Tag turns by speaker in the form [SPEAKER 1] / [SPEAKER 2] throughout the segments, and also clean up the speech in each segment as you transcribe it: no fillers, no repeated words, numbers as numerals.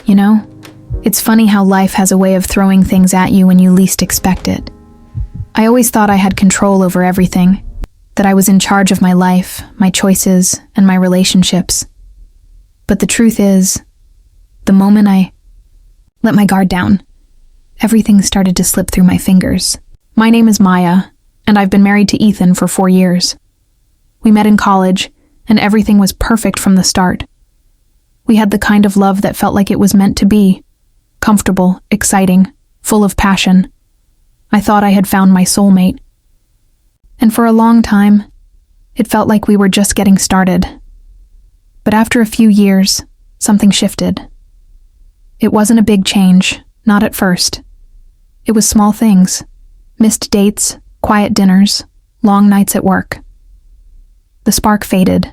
[SPEAKER 1] You know, it's funny how life has a way of throwing things at you when you least expect it. I always thought I had control over everything, that I was in charge of my life, my choices, and my relationships. But the truth is, the moment I let my guard down, everything started to slip through my fingers. My name is Maya, and I've been married to Ethan for 4 years. We met in college, and everything was perfect from the start. We had the kind of love that felt like it was meant to be. Comfortable, exciting, full of passion. I thought I had found my soulmate. And for a long time, it felt like we were just getting started. But after a few years, something shifted. It wasn't a big change, not at first. It was small things. Missed dates, quiet dinners, long nights at work. The spark faded.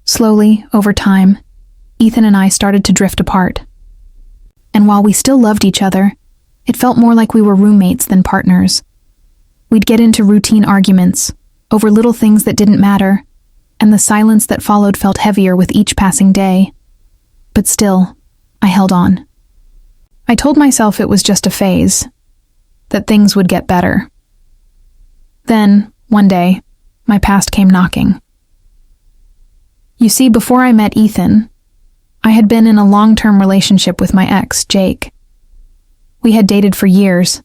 [SPEAKER 1] Slowly, over time, Ethan and I started to drift apart. And while we still loved each other, it felt more like we were roommates than partners. We'd get into routine arguments over little things that didn't matter, and the silence that followed felt heavier with each passing day. But still, I held on. I told myself it was just a phase, that things would get better. Then, one day, my past came knocking. You see, before I met Ethan, I had been in a long-term relationship with my ex, Jake. We had dated for years,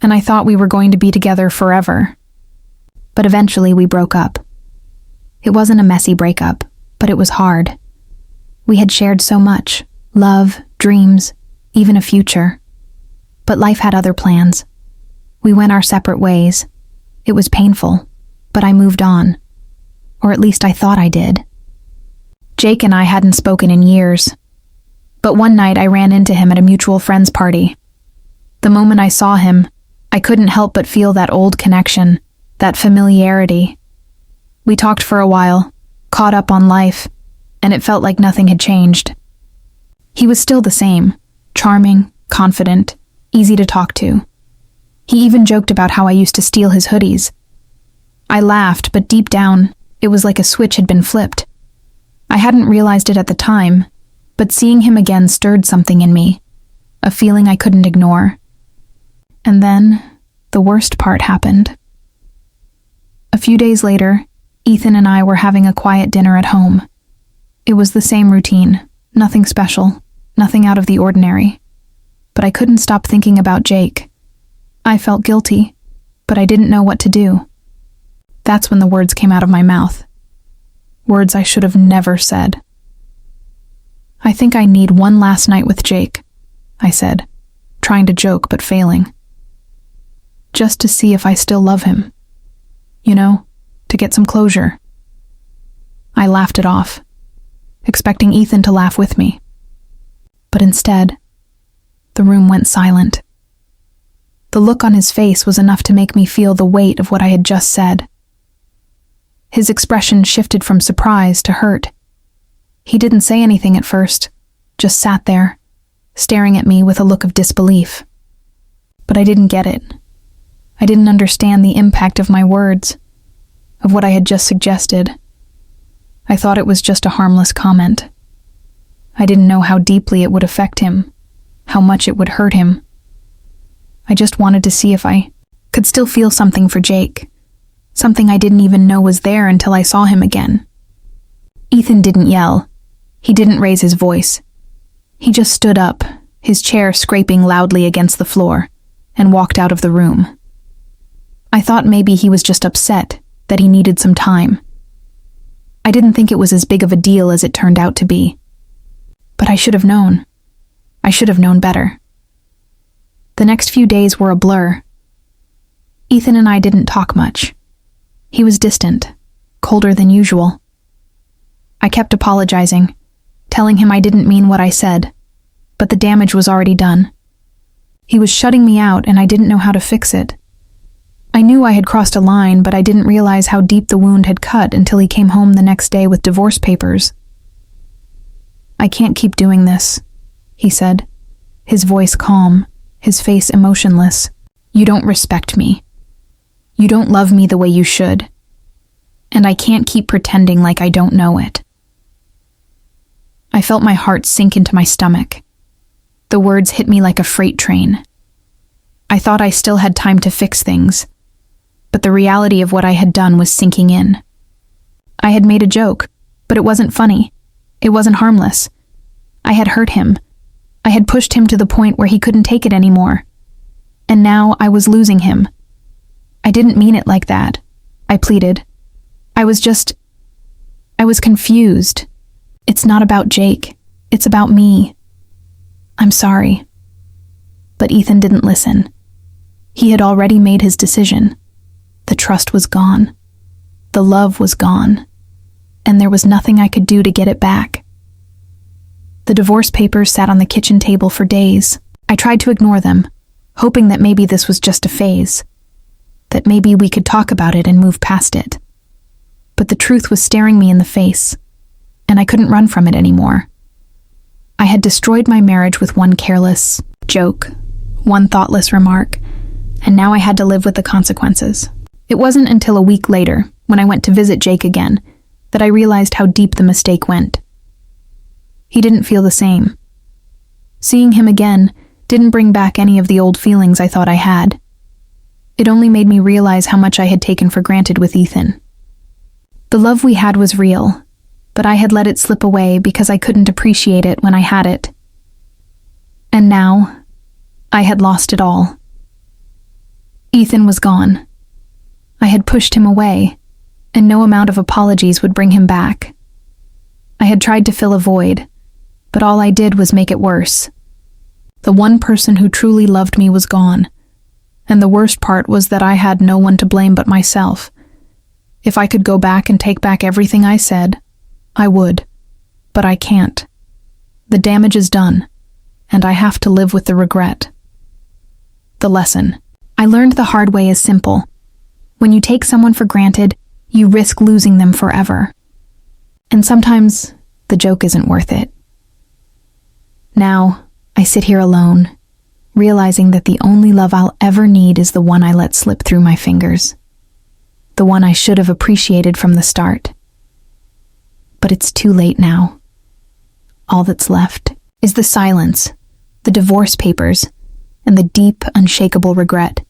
[SPEAKER 1] and I thought we were going to be together forever. But eventually we broke up. It wasn't a messy breakup, but it was hard. We had shared so much, love, dreams, even a future. But life had other plans. We went our separate ways. It was painful, but I moved on. Or at least I thought I did. Jake and I hadn't spoken in years. But one night I ran into him at a mutual friend's party. The moment I saw him, I couldn't help but feel that old connection, that familiarity. We talked for a while, caught up on life, and it felt like nothing had changed. He was still the same, charming, confident, easy to talk to. He even joked about how I used to steal his hoodies. I laughed, but deep down, it was like a switch had been flipped. I hadn't realized it at the time, but seeing him again stirred something in me, a feeling I couldn't ignore. And then, the worst part happened. A few days later, Ethan and I were having a quiet dinner at home. It was the same routine, nothing special, nothing out of the ordinary. But I couldn't stop thinking about Jake. I felt guilty, but I didn't know what to do. That's when the words came out of my mouth. Words I should have never said. "I think I need one last night with Jake," I said, trying to joke but failing. Just to see if I still love him. You know, to get some closure. I laughed it off, expecting Ethan to laugh with me. But instead, the room went silent. The look on his face was enough to make me feel the weight of what I had just said. His expression shifted from surprise to hurt. He didn't say anything at first, just sat there, staring at me with a look of disbelief. But I didn't get it. I didn't understand the impact of my words, of what I had just suggested. I thought it was just a harmless comment. I didn't know how deeply it would affect him, how much it would hurt him. I just wanted to see if I could still feel something for Jake. Something I didn't even know was there until I saw him again. Ethan didn't yell. He didn't raise his voice. He just stood up, his chair scraping loudly against the floor, and walked out of the room. I thought maybe he was just upset, that he needed some time. I didn't think it was as big of a deal as it turned out to be. But I should have known. I should have known better. The next few days were a blur. Ethan and I didn't talk much. He was distant, colder than usual. I kept apologizing, telling him I didn't mean what I said, but the damage was already done. He was shutting me out and I didn't know how to fix it. I knew I had crossed a line, but I didn't realize how deep the wound had cut until he came home the next day with divorce papers. "I can't keep doing this," he said, his voice calm, his face emotionless. "You don't respect me. You don't love me the way you should. And I can't keep pretending like I don't know it." I felt my heart sink into my stomach. The words hit me like a freight train. I thought I still had time to fix things, but the reality of what I had done was sinking in. I had made a joke, but it wasn't funny. It wasn't harmless. I had hurt him. I had pushed him to the point where he couldn't take it anymore. And now I was losing him. I didn't mean it like that, I pleaded. I was confused. It's not about Jake. It's about me. I'm sorry. But Ethan didn't listen. He had already made his decision. The trust was gone. The love was gone. And there was nothing I could do to get it back. The divorce papers sat on the kitchen table for days. I tried to ignore them, hoping that maybe this was just a phase, that maybe we could talk about it and move past it. But the truth was staring me in the face, and I couldn't run from it anymore. I had destroyed my marriage with one careless joke, one thoughtless remark, and now I had to live with the consequences. It wasn't until a week later, when I went to visit Jake again, that I realized how deep the mistake went. He didn't feel the same. Seeing him again didn't bring back any of the old feelings I thought I had. It only made me realize how much I had taken for granted with Ethan. The love we had was real, but I had let it slip away because I couldn't appreciate it when I had it. And now, I had lost it all. Ethan was gone. I had pushed him away, and no amount of apologies would bring him back. I had tried to fill a void, but all I did was make it worse. The one person who truly loved me was gone, and the worst part was that I had no one to blame but myself. If I could go back and take back everything I said, I would, but I can't. The damage is done, and I have to live with the regret. The lesson I learned the hard way is simple. When you take someone for granted, you risk losing them forever. And sometimes the joke isn't worth it. Now, I sit here alone, realizing that the only love I'll ever need is the one I let slip through my fingers. The one I should have appreciated from the start. But it's too late now. All that's left is the silence, the divorce papers, and the deep, unshakable regret.